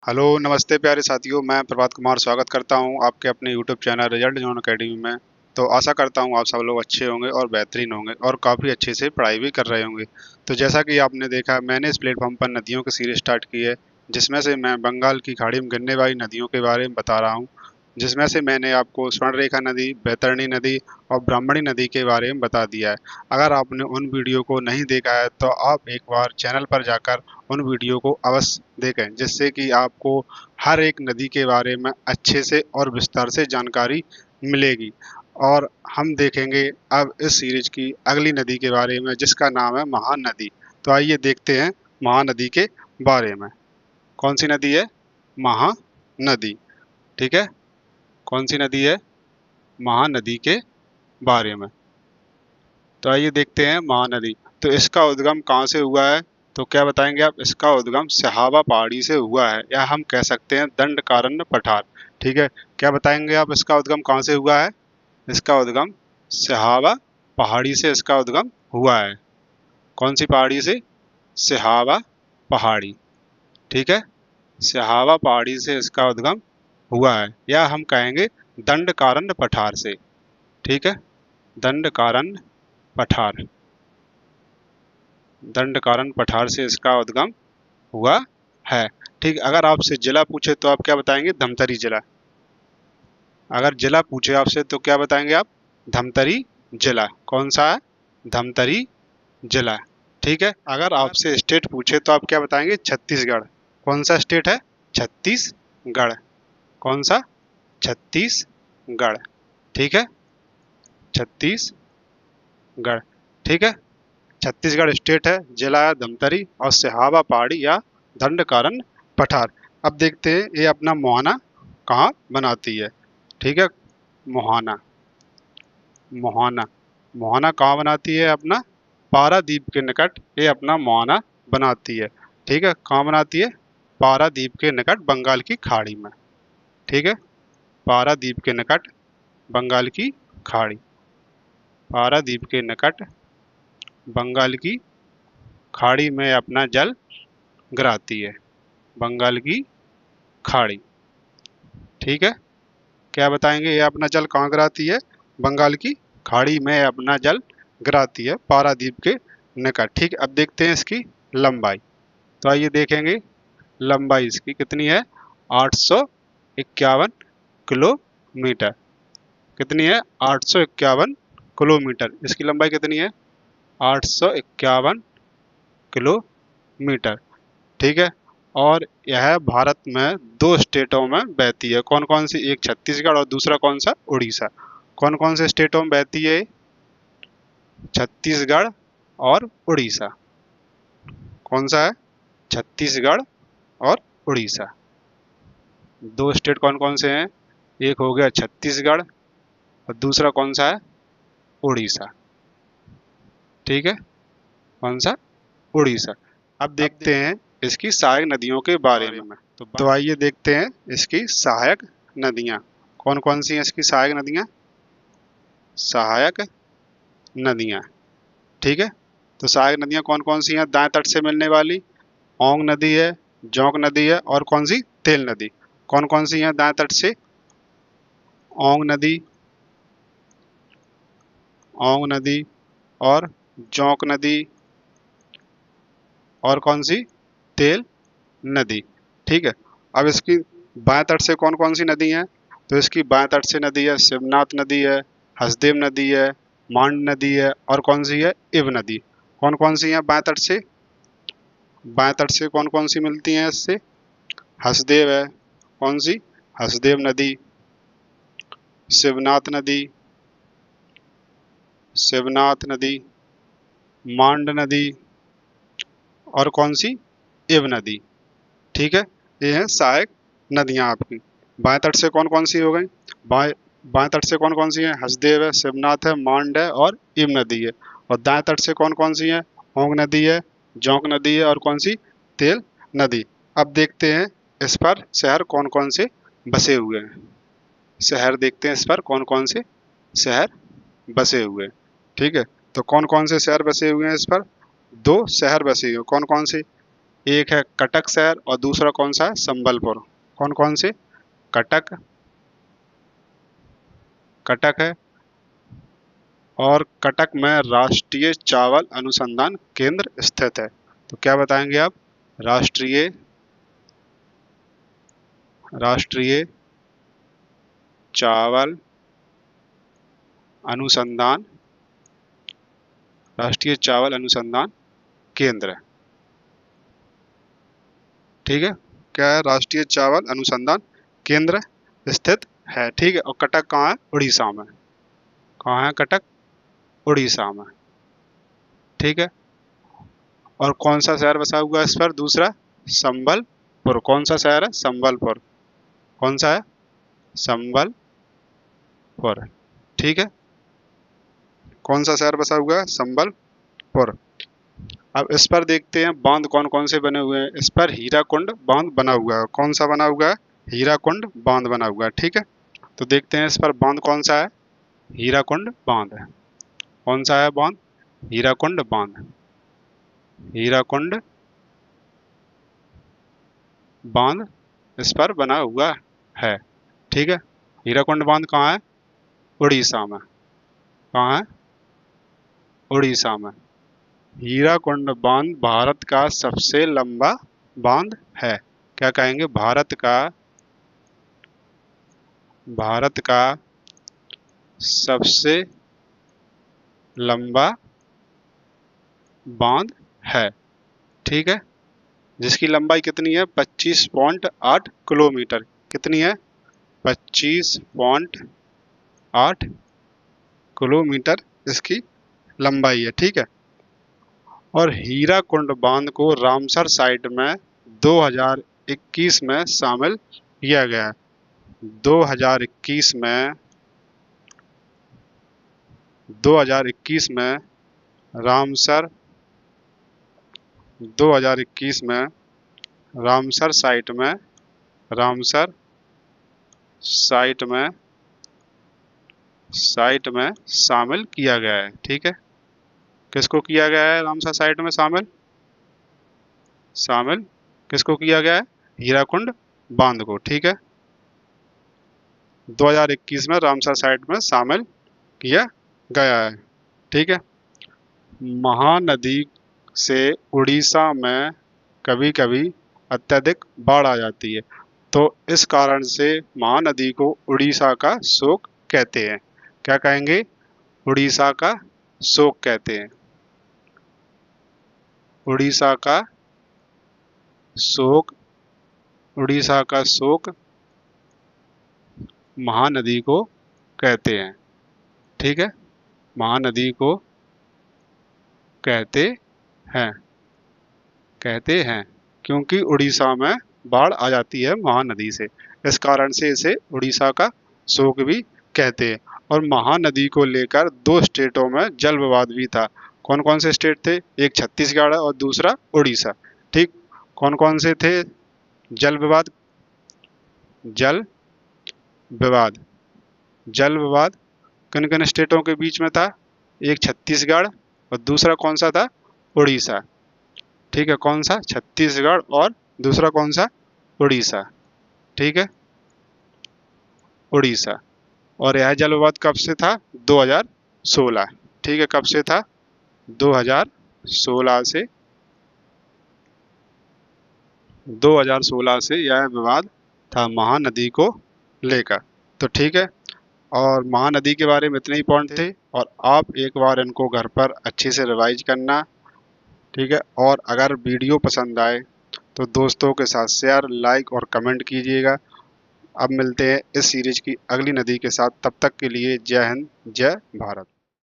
Hello नमस्ते प्यारे साथियों, मैं प्रभात कुमार स्वागत करता हूं आपके अपने YouTube channel result zone academy में। तो आशा करता हूं आप सब लोग अच्छे होंगे और बेहतरीन होंगे और काफ़ी अच्छे से पढ़ाई भी कर रहे होंगे। तो जैसा कि आपने देखा, मैंने इस प्लेटफॉर्म पर नदियों की सीरीज स्टार्ट की है, जिसमें से मैं बंगाल की खाड़ी में गिरने वाली नदियों के बारे में बता रहा हूँ। जिसमें से मैंने आपको स्वर्णरेखा नदी, बैतरणी नदी और ब्राह्मणी नदी के बारे में बता दिया है। अगर आपने उन वीडियो को नहीं देखा है तो आप एक बार चैनल पर जाकर उन वीडियो को अवश्य देखें, जिससे कि आपको हर एक नदी के बारे में अच्छे से और विस्तार से जानकारी मिलेगी। और हम देखेंगे अब इस सीरीज की अगली नदी के बारे में, जिसका नाम है महानदी। तो आइए देखते हैं महानदी के बारे में। कौन सी नदी है? महानदी। ठीक है, कौन सी नदी है? महानदी के बारे में। तो आइए देखते हैं महानदी। तो इसका उद्गम कहाँ से हुआ है? तो क्या बताएंगे आप? इसका उद्गम सिहावा पहाड़ी से हुआ है, या हम कह सकते हैं दंडकारण्य पठार। ठीक है, क्या बताएंगे आप? इसका उद्गम कहाँ से हुआ है? इसका उद्गम सिहावा पहाड़ी से इसका उद्गम हुआ है। कौन सी पहाड़ी से? सिहावा पहाड़ी। ठीक है, सिहावा पहाड़ी से इसका उद्गम हुआ है, या हम कहेंगे दंडकारण्य पठार से। ठीक है, दंडकारण्य पठार। दंडकारण्य पठार से इसका उद्गम हुआ है। ठीक, अगर आपसे जिला पूछे तो आप क्या बताएंगे? धमतरी जिला। अगर जिला पूछे आपसे तो क्या बताएंगे आप? धमतरी जिला। कौन सा है? धमतरी जिला। ठीक है, अगर आपसे स्टेट पूछे तो आप क्या बताएंगे? छत्तीसगढ़। कौन सा स्टेट है? छत्तीसगढ़। कौन सा? छत्तीसगढ़। ठीक है, छत्तीसगढ़। ठीक है, छत्तीसगढ़ स्टेट है, जिला है धमतरी और सिहावा पहाड़ी या दंडकारण्य पठार। अब देखते हैं ये अपना मुहाना कहाँ बनाती है। ठीक है, मुहाना। मुहाना। मुहाना कहाँ बनाती है? अपना पारादीप के निकट ये अपना मुहाना बनाती है। ठीक है, कहाँ बनाती है? पारादीप के निकट बंगाल की खाड़ी में। ठीक है, पारादीप के निकट बंगाल की खाड़ी। पारादीप के निकट बंगाल की खाड़ी में अपना जल गिराती है। बंगाल की खाड़ी। ठीक है, क्या बताएंगे? ये अपना जल कहाँ गिराती है? बंगाल की खाड़ी में अपना जल गिराती है, पारादीप के निकट। ठीक, अब देखते हैं इसकी लंबाई। तो आइए देखेंगे लंबाई इसकी कितनी है। 851 किलोमीटर। कितनी है? 851 किलोमीटर। इसकी लंबाई कितनी है? 851 किलोमीटर। ठीक है, और यह भारत में दो स्टेटों में बहती है। कौन कौन सी? एक छत्तीसगढ़ और दूसरा कौन सा? उड़ीसा। कौन कौन से स्टेटों में बहती है? छत्तीसगढ़ और उड़ीसा। कौन सा है? छत्तीसगढ़ और उड़ीसा। दो स्टेट कौन कौन से हैं? एक हो गया छत्तीसगढ़ और दूसरा कौन सा है? उड़ीसा। ठीक है, कौन सा? उड़ीसा। अब देखते हैं इसकी सहायक नदियों के बारे में। तो आइए देखते हैं इसकी सहायक नदियाँ। कौन कौन सी हैं इसकी सहायक नदियाँ? सहायक नदियाँ। ठीक है, तो सहायक नदियाँ कौन कौन सी हैं दाएं तट से मिलने वाली? ओंग नदी है, जोंक नदी है और कौन सी? तेल नदी। कौन कौन सी हैं दाएं तट से? ओंग नदी, ओंग नदी और जोंक नदी और कौन सी? तेल नदी। ठीक है, अब इसकी बाएं तट से कौन कौन सी नदी हैं? तो इसकी बाएं तट से नदी है शिवनाथ नदी है, हसदेव नदी है, मांड नदी है और कौन सी है? इब नदी। कौन कौन सी हैं बाएं तट से? बाएं तट से कौन कौन सी मिलती हैं इससे? हसदेव है। कौन सी? हसदेव नदी। शिवनाथ नदी, शिवनाथ नदी, मांड नदी और कौन सी? इब नदी। ठीक है, ये है सहायक नदियां आपकी। बाएं तट से कौन कौन सी हो गई? बाएं बाएं तट से कौन कौन सी है? हसदेव है, शिवनाथ है, मांड है और इब नदी है। और दाएं तट से कौन कौन सी है? ओंग नदी है, जोंक नदी है और कौन सी? तेल नदी। अब देखते हैं इस पर शहर कौन कौन से बसे हुए हैं। शहर देखते हैं इस पर कौन कौन से शहर बसे हुए हैं। ठीक है, तो कौन कौन से शहर बसे हुए हैं इस पर? दो शहर बसे हुए हैं। कौन कौन से? एक है कटक शहर और दूसरा कौन सा है, संबलपुर। कौन कौन से, कटक, कटक है, और कटक में राष्ट्रीय चावल अनुसंधान केंद्र स्थित है। तो क्या बताएंगे आप, राष्ट्रीय राष्ट्रीय चावल अनुसंधान, राष्ट्रीय चावल अनुसंधान केंद्र। ठीक है, क्या है, राष्ट्रीय चावल अनुसंधान केंद्र स्थित है। ठीक है, और कटक कहाँ है, उड़ीसा में। कहाँ है कटक, उड़ीसा में। ठीक है, और कौन सा शहर बसा हुआ है इस पर, दूसरा संबलपुर। कौन सा शहर है, संबलपुर। कौन सा है, संबलपुर। ठीक है, कौन सा शहर बसा हुआ है, संबलपुर। अब इस पर देखते हैं बांध कौन कौन से बने हुए हैं। इस पर हीराकुंड बांध बना हुआ है। कौन सा बना हुआ है, हीराकुंड बांध बना हुआ है। ठीक है, तो देखते हैं इस पर बांध कौन सा है, हीराकुंड बांध। कौन सा है बांध, हीराकुंड बांध। हीराकुंड बांध इस पर बना हुआ है। ठीक है, हीराकुंड बांध कहाँ है, उड़ीसा में। कहाँ है, उड़ीसा में। हीराकुंड बांध भारत का सबसे लंबा बांध है। क्या कहेंगे, भारत का सबसे लंबा बांध है। ठीक है, जिसकी लंबाई कितनी है, 25.8 किलोमीटर। कितनी है, 25.8 किलोमीटर इसकी लंबाई है। ठीक है, और हीराकुंड बांध को रामसर साइट में 2021 में शामिल किया गया है। 2021 में 2021 में रामसर 2021 में रामसर साइट में रामसर साइट में शामिल किया गया है। ठीक है, किसको किया गया है रामसर साइट में शामिल, किसको किया गया है, हीराकुंड बांध को। ठीक है, 2021 में रामसर साइट में शामिल किया गया है। ठीक है, महानदी से उड़ीसा में कभी कभी अत्यधिक बाढ़ आ जाती है, तो इस कारण से महानदी को उड़ीसा का शोक कहते हैं। क्या कहेंगे, उड़ीसा का शोक कहते हैं। उड़ीसा का शोक, उड़ीसा का शोक महानदी को कहते हैं। ठीक है, महानदी को कहते हैं क्योंकि उड़ीसा में बाढ़ आ जाती है महानदी से, इस कारण से इसे उड़ीसा का शोक भी कहते हैं। और महानदी को लेकर 2 स्टेटों में जल विवाद भी था। कौन कौन से स्टेट थे, एक छत्तीसगढ़ और दूसरा उड़ीसा। ठीक, कौन कौन से थे जल विवाद, जल विवाद, जल विवाद किन किन स्टेटों के बीच में था, एक छत्तीसगढ़ और दूसरा कौन सा था, उड़ीसा। ठीक है, कौन सा, छत्तीसगढ़ और दूसरा कौन सा, उड़ीसा। ठीक है, उड़ीसा। और यह जल विवाद कब से था, 2016। ठीक है, कब से था, 2016 से 2016 से यह विवाद था महानदी को लेकर। तो ठीक है, और महानदी के बारे में इतने ही पॉइंट थे, और आप एक बार इनको घर पर अच्छे से रिवाइज करना। ठीक है, और अगर वीडियो पसंद आए तो दोस्तों के साथ शेयर, लाइक और कमेंट कीजिएगा। अब मिलते हैं इस सीरीज की अगली नदी के साथ, तब तक के लिए जय हिंद, जय भारत।